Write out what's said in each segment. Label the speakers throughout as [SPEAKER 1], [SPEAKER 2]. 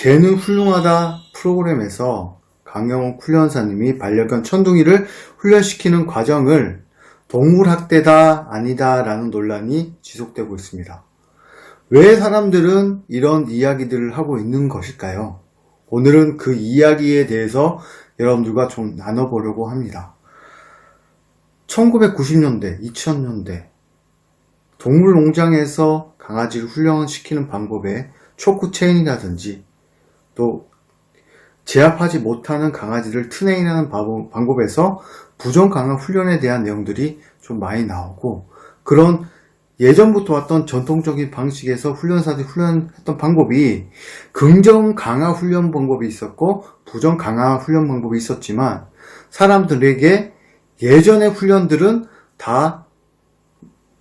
[SPEAKER 1] 개는 훌륭하다 프로그램에서 강영욱 훈련사님이 반려견 천둥이를 훈련시키는 과정을 동물학대다 아니다 라는 논란이 지속되고 있습니다. 왜 사람들은 이런 이야기들을 하고 있는 것일까요? 오늘은 그 이야기에 대해서 여러분들과 좀 나눠보려고 합니다. 1990년대, 2000년대 동물농장에서 강아지를 훈련시키는 방법에 초크 체인이라든지 또 제압하지 못하는 강아지를 트레인하는 방법에서 부정 강화 훈련에 대한 내용들이 좀 많이 나오고, 그런 예전부터 왔던 전통적인 방식에서 훈련사들이 훈련했던 방법이 긍정 강화 훈련 방법이 있었고 부정 강화 훈련 방법이 있었지만, 사람들에게 예전의 훈련들은 다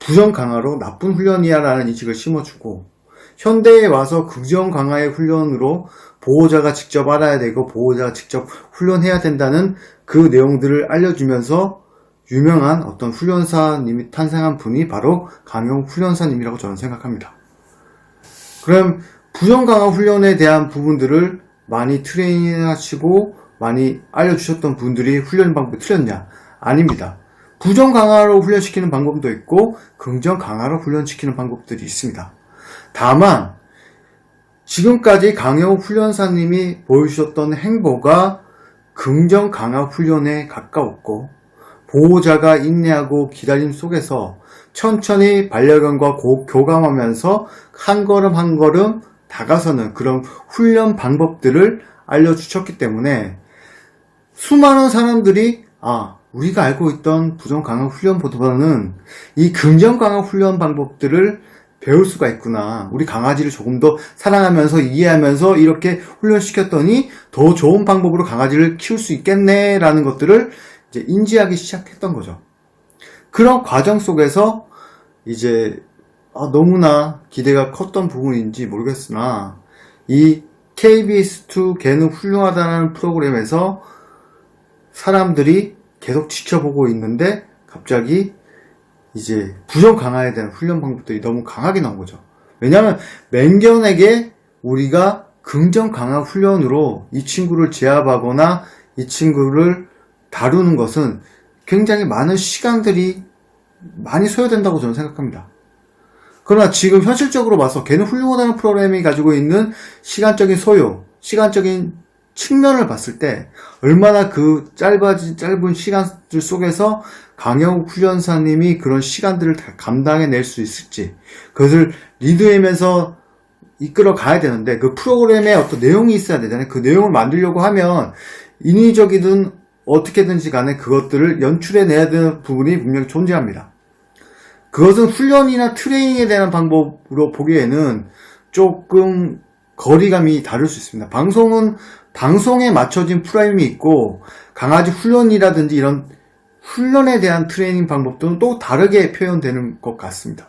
[SPEAKER 1] 부정 강화로 나쁜 훈련이야 라는 인식을 심어주고, 현대에 와서 긍정 강화의 훈련으로 보호자가 직접 알아야 되고 보호자가 직접 훈련해야 된다는 그 내용들을 알려주면서 유명한 어떤 훈련사님이 탄생한 분이 바로 강영욱 훈련사님이라고 저는 생각합니다. 그럼 부정 강화 훈련에 대한 부분들을 많이 트레이닝 하시고 많이 알려주셨던 분들이 훈련 방법이 틀렸냐? 아닙니다. 부정 강화로 훈련시키는 방법도 있고 긍정 강화로 훈련시키는 방법들이 있습니다. 다만 지금까지 강영욱 훈련사님이 보여주셨던 행보가 긍정 강화 훈련에 가까웠고, 보호자가 인내하고 기다림 속에서 천천히 반려견과 교감하면서 한 걸음 한 걸음 다가서는 그런 훈련 방법들을 알려주셨기 때문에 수많은 사람들이 우리가 알고 있던 부정 강화 훈련보다는 이 긍정 강화 훈련 방법들을 배울 수가 있구나. 우리 강아지를 조금 더 사랑하면서 이해하면서 이렇게 훈련시켰더니 더 좋은 방법으로 강아지를 키울 수 있겠네 라는 것들을 이제 인지하기 시작했던 거죠. 그런 과정 속에서 이제 너무나 기대가 컸던 부분인지 모르겠으나 이 KBS2 개는 훌륭하다는 프로그램에서 사람들이 계속 지켜보고 있는데 갑자기 이제 부정 강화에 대한 훈련 방법들이 너무 강하게 나온 거죠. 왜냐하면 맹견에게 우리가 긍정 강화 훈련으로 이 친구를 제압하거나 이 친구를 다루는 것은 굉장히 많은 시간들이 많이 소요된다고 저는 생각합니다. 그러나 지금 현실적으로 봐서 개는 훌륭하다는 프로그램이 가지고 있는 시간적인 소요, 시간적인 측면을 봤을 때 얼마나 그 짧은 시간들 속에서 강영욱 훈련사님이 그런 시간들을 다 감당해낼 수 있을지, 그것을 리드하면서 이끌어 가야 되는데 그 프로그램에 어떤 내용이 있어야 되잖아요. 그 내용을 만들려고 하면 인위적이든 어떻게든지 간에 그것들을 연출해내야 되는 부분이 분명히 존재합니다. 그것은 훈련이나 트레이닝에 대한 방법으로 보기에는 조금 거리감이 다를 수 있습니다. 방송은 방송에 맞춰진 프로그램이 있고 강아지 훈련이라든지 이런 훈련에 대한 트레이닝 방법들은 또 다르게 표현되는 것 같습니다.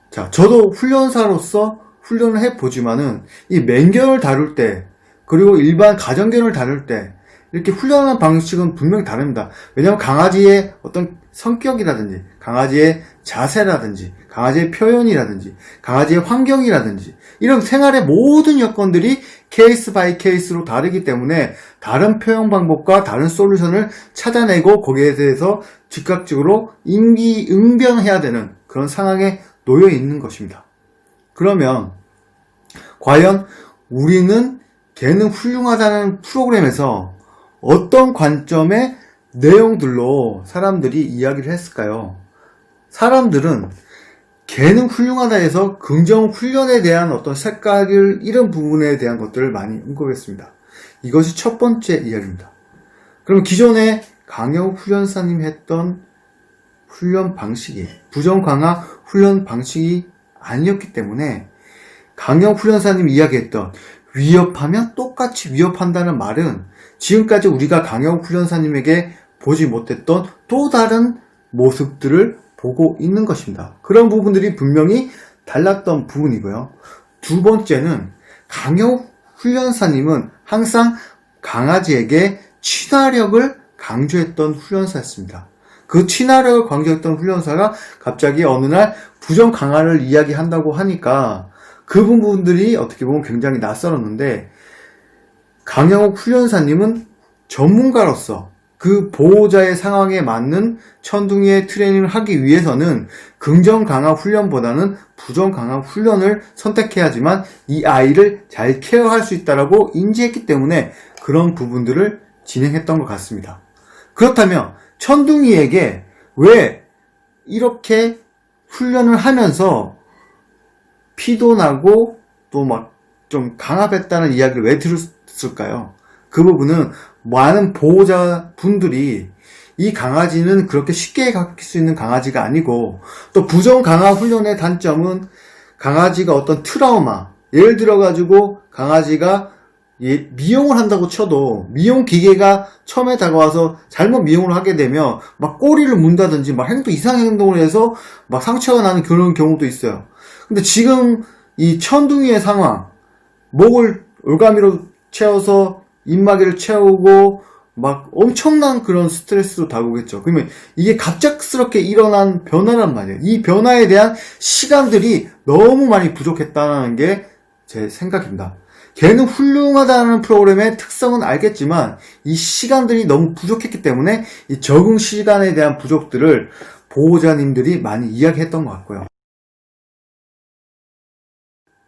[SPEAKER 1] 자, 저도 훈련사로서 훈련을 해보지만은 이 맹견을 다룰 때 그리고 일반 가정견을 다룰 때 이렇게 훈련하는 방식은 분명히 다릅니다. 왜냐하면 강아지의 어떤 성격이라든지 강아지의 자세라든지 강아지의 표현이라든지 강아지의 환경이라든지 이런 생활의 모든 여건들이 케이스 바이 케이스로 다르기 때문에 다른 표현 방법과 다른 솔루션을 찾아내고 거기에 대해서 즉각적으로 응변해야 되는 그런 상황에 놓여 있는 것입니다. 그러면 과연 우리는 개는 훌륭하다는 프로그램에서 어떤 관점의 내용들로 사람들이 이야기를 했을까요? 사람들은 개는 훌륭하다 해서 긍정 훈련에 대한 어떤 색깔을 잃은 부분에 대한 것들을 많이 언급했습니다. 이것이 첫 번째 이야기입니다. 그럼 기존에 강영욱 훈련사님이 했던 훈련 방식이 부정 강화 훈련 방식이 아니었기 때문에 강영욱 훈련사님이 이야기했던 위협하면 똑같이 위협한다는 말은 지금까지 우리가 강영욱 훈련사님에게 보지 못했던 또 다른 모습들을 보고 있는 것입니다. 그런 부분들이 분명히 달랐던 부분이고요. 두 번째는 강영욱 훈련사님은 항상 강아지에게 친화력을 강조했던 훈련사였습니다. 그 친화력을 강조했던 훈련사가 갑자기 어느 날 부정 강화를 이야기한다고 하니까 그 부분들이 어떻게 보면 굉장히 낯설었는데, 강영욱 훈련사님은 전문가로서 그 보호자의 상황에 맞는 천둥이의 트레이닝을 하기 위해서는 긍정 강화 훈련보다는 부정 강화 훈련을 선택해야지만 이 아이를 잘 케어할 수 있다라고 인지했기 때문에 그런 부분들을 진행했던 것 같습니다. 그렇다면 천둥이에게 왜 이렇게 훈련을 하면서 피도 나고 또 막 좀 강압했다는 이야기를 왜 들었을까요? 그 부분은 많은 보호자분들이 이 강아지는 그렇게 쉽게 가르칠 수 있는 강아지가 아니고, 또 부정 강화 훈련의 단점은 강아지가 어떤 트라우마, 예를 들어 가지고 강아지가 미용을 한다고 쳐도 미용 기계가 처음에 다가와서 잘못 미용을 하게 되면 막 꼬리를 문다든지 막 이상한 행동을 해서 막 상처가 나는 그런 경우도 있어요. 근데 지금 이 천둥이의 상황, 목을 올가미로 채워서 입마개를 채우고 막 엄청난 그런 스트레스로 다가오겠죠. 그러면 이게 갑작스럽게 일어난 변화란 말이에요. 이 변화에 대한 시간들이 너무 많이 부족했다는 게 제 생각입니다. 걔는 훌륭하다는 프로그램의 특성은 알겠지만 이 시간들이 너무 부족했기 때문에 이 적응 시간에 대한 부족들을 보호자님들이 많이 이야기했던 것 같고요.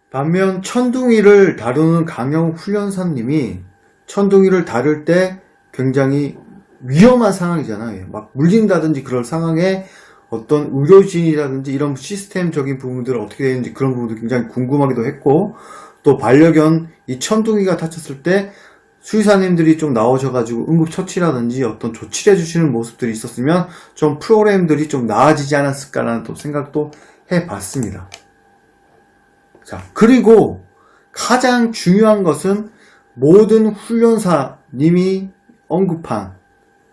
[SPEAKER 1] 반면 천둥이를 다루는 강영욱 훈련사님이 천둥이를 다룰 때 굉장히 위험한 상황이잖아요. 막 물린다든지 그럴 상황에 어떤 의료진이라든지 이런 시스템적인 부분들은 어떻게 되는지 그런 부분도 굉장히 궁금하기도 했고, 또 반려견 이 천둥이가 다쳤을 때 수의사님들이 좀 나오셔가지고 응급처치라든지 어떤 조치를 해주시는 모습들이 있었으면 좀 프로그램들이 좀 나아지지 않았을까라는 또 생각도 해봤습니다. 자, 그리고 가장 중요한 것은 모든 훈련사님이 언급한,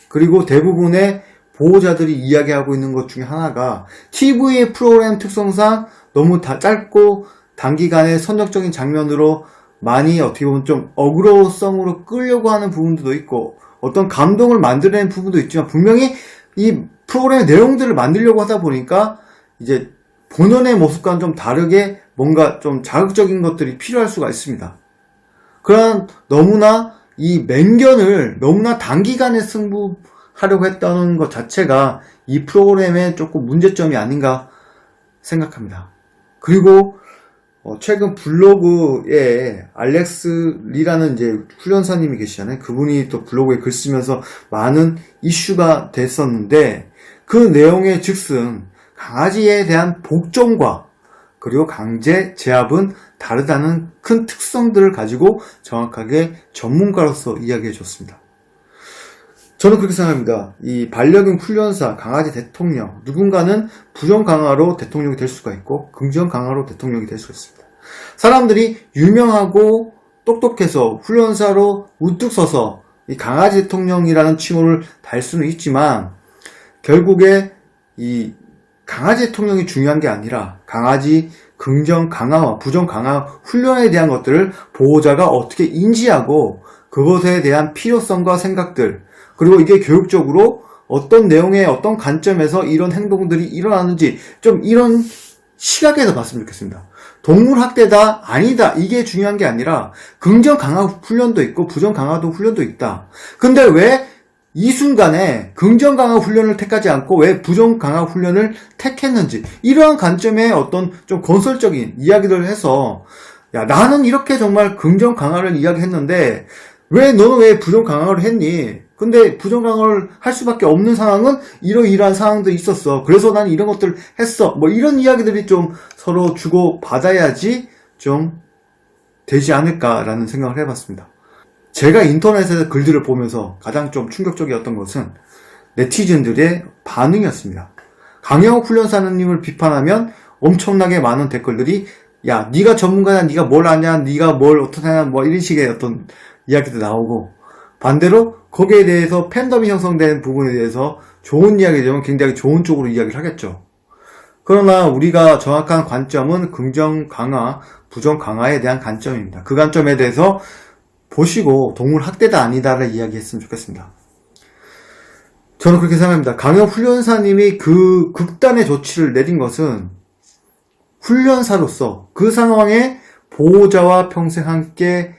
[SPEAKER 1] 그리고 대부분의 보호자들이 이야기하고 있는 것 중에 하나가 TV의 프로그램 특성상 너무 짧고 단기간에 선정적인 장면으로 많이 어떻게 보면 좀 어그로성으로 끌려고 하는 부분도 있고 어떤 감동을 만들어내는 부분도 있지만, 분명히 이 프로그램의 내용들을 만들려고 하다 보니까 이제 본연의 모습과는 좀 다르게 뭔가 좀 자극적인 것들이 필요할 수가 있습니다. 그런 너무나 이 맹견을 너무나 단기간에 승부하려고 했다는 것 자체가 이 프로그램의 조금 문제점이 아닌가 생각합니다. 그리고 최근 블로그에 알렉스 리라는 이제 훈련사님이 계시잖아요. 그분이 또 블로그에 글 쓰면서 많은 이슈가 됐었는데, 그 내용의 즉슨 강아지에 대한 복종과 그리고 강제 제압은 다르다는 큰 특성들을 가지고 정확하게 전문가로서 이야기해 줬습니다. 저는 그렇게 생각합니다. 이 반려견 훈련사, 강아지 대통령, 누군가는 부정 강화로 대통령이 될 수가 있고 긍정 강화로 대통령이 될 수가 있습니다. 사람들이 유명하고 똑똑해서 훈련사로 우뚝 서서 이 강아지 대통령이라는 칭호를 달 수는 있지만, 결국에 이 강아지 대통령이 중요한 게 아니라 강아지 긍정 강화와 부정 강화 훈련에 대한 것들을 보호자가 어떻게 인지하고 그것에 대한 필요성과 생각들, 그리고 이게 교육적으로 어떤 내용의 어떤 관점에서 이런 행동들이 일어나는지 좀 이런 시각에서 봤으면 좋겠습니다. 동물 학대다 아니다 이게 중요한 게 아니라 긍정 강화 훈련도 있고 부정 강화도 훈련도 있다. 근데 왜 이 순간에 긍정 강화 훈련을 택하지 않고 왜 부정 강화 훈련을 택했는지, 이러한 관점의 어떤 좀 건설적인 이야기를 해서, 야 나는 이렇게 정말 긍정 강화를 이야기했는데 왜 너는 왜 부정 강화를 했니? 근데 부정 강화를 할 수밖에 없는 상황은 이러이러한 상황도 있었어. 그래서 난 이런 것들을 했어. 뭐 이런 이야기들이 좀 서로 주고 받아야지 좀 되지 않을까라는 생각을 해봤습니다. 제가 인터넷에서 글들을 보면서 가장 좀 충격적이었던 것은 네티즌들의 반응이었습니다. 강영욱 훈련사님을 비판하면 엄청나게 많은 댓글들이 야 네가 전문가냐, 네가 뭘 아냐, 네가 뭘 어떻게 하냐, 뭐 이런 식의 어떤 이야기도 나오고, 반대로 거기에 대해서 팬덤이 형성된 부분에 대해서 좋은 이야기 되면 굉장히 좋은 쪽으로 이야기를 하겠죠. 그러나 우리가 정확한 관점은 긍정 강화, 부정 강화에 대한 관점입니다. 그 관점에 대해서 보시고 동물 학대다 아니다를 이야기했으면 좋겠습니다. 저는 그렇게 생각합니다. 강영 훈련사님이 그 극단의 조치를 내린 것은 훈련사로서 그 상황에 보호자와 평생 함께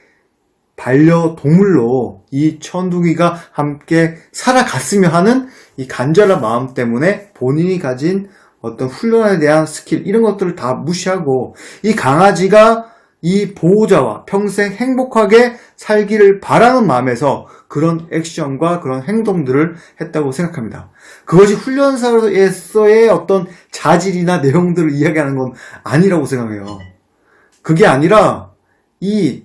[SPEAKER 1] 반려동물로 이 천둥이가 함께 살아갔으면 하는 이 간절한 마음 때문에 본인이 가진 어떤 훈련에 대한 스킬 이런 것들을 다 무시하고 이 강아지가 이 보호자와 평생 행복하게 살기를 바라는 마음에서 그런 액션과 그런 행동들을 했다고 생각합니다. 그것이 훈련사로서의 어떤 자질이나 내용들을 이야기하는 건 아니라고 생각해요. 그게 아니라 이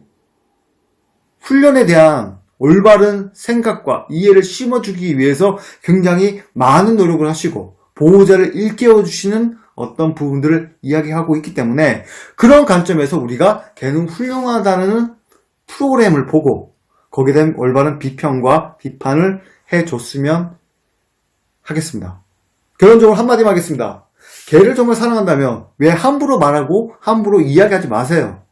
[SPEAKER 1] 훈련에 대한 올바른 생각과 이해를 심어주기 위해서 굉장히 많은 노력을 하시고 보호자를 일깨워 주시는 어떤 부분들을 이야기하고 있기 때문에 그런 관점에서 우리가 개는 훌륭하다는 프로그램을 보고 거기에 대한 올바른 비평과 비판을 해줬으면 하겠습니다. 결론적으로 한마디만 하겠습니다. 개를 정말 사랑한다면 왜 함부로 말하고 함부로 이야기하지 마세요.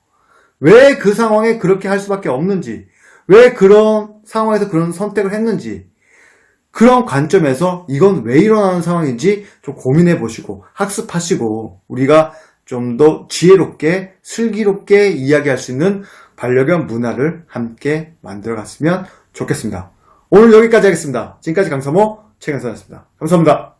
[SPEAKER 1] 왜 그 상황에 그렇게 할 수밖에 없는지, 왜 그런 상황에서 그런 선택을 했는지, 그런 관점에서 이건 왜 일어나는 상황인지 좀 고민해 보시고 학습하시고 우리가 좀 더 지혜롭게 슬기롭게 이야기할 수 있는 반려견 문화를 함께 만들어 갔으면 좋겠습니다. 오늘 여기까지 하겠습니다. 지금까지 강사모 최강사였습니다. 감사합니다.